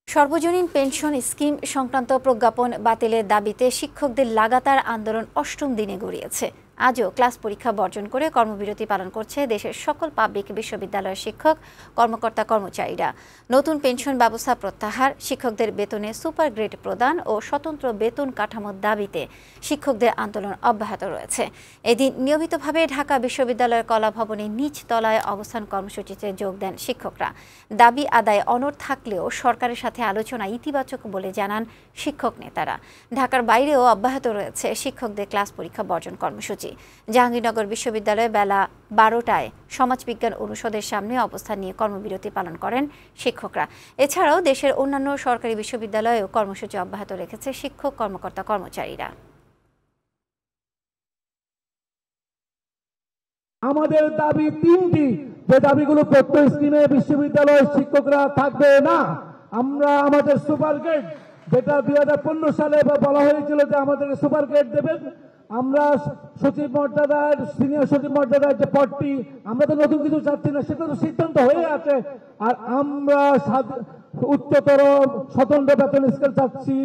সর্বজনীন pension scheme সংক্রান্ত প্রজ্ঞাপন বাতিলের দাবিতে শিক্ষকদের লাগাতার আন্দোলন অষ্টম দিনে গড়িয়েছে। আজও ক্লাস পরীক্ষা বর্জন করে কর্মবিরতি পালন করছে দেশের সকল পাবলিক বিশ্ববিদ্যালয়ের শিক্ষক কর্মকর্তা কর্মচারীরা। নতুন পেনশন ব্যবস্থা প্রত্যাহার, শিক্ষকদের বেতনে সুপার গ্রেড প্রদান ও স্বতন্ত্র বেতন কাঠামোর দাবিতে শিক্ষকদের আন্দোলন অব্যাহত রয়েছে। এদিন নিয়মিতভাবে ঢাকা বিশ্ববিদ্যালয়ের কলা ভবনের নিচ তলায় অবস্থান কর্মসূচিতে যোগ দেন শিক্ষকরা। দাবি আদায় অনড় থাকলেও সরকারের সাথে আলোচনা ইতিবাচক বলে জানান শিক্ষক নেতারা। ঢাকার বাইরেও অব্যাহত রয়েছে শিক্ষকদের ক্লাস পরীক্ষা বর্জন কর্মসূচি। জাহাঙ্গীরনগর বিশ্ববিদ্যালয়ে বেলা 12টায় সমাজবিজ্ঞান অনুষদের সামনে অবস্থান নিয়ে কর্মবিরতি পালন করেন শিক্ষকরা। এছাড়াও দেশের অন্যান্য সরকারি বিশ্ববিদ্যালয়েও কর্মসূচি অব্যাহত রেখেছে শিক্ষক কর্মকর্তা কর্মচারীরা। আমাদের দাবি তিনটি, যে দাবিগুলো প্রত্যেক স্কিমে বিশ্ববিদ্যালয়ের শিক্ষকরা থাকবে না। আমরা আমাদের সুপার গ্রেড, যেটা 2015 সালে বলা হয়েছিল যে আমাদের সুপার গ্রেড দেবেন, আমরা সচিব মর্যাদার, সিনিয়র সচিব মর্যাদার যে পদটি, আমরা তো নতুন কিছু চাচ্ছি না, সেটা তো সিদ্ধান্ত হয়ে আছে। আর আমরা উচ্চতর স্বতন্ত্র বেতন স্কেল চাচ্ছি।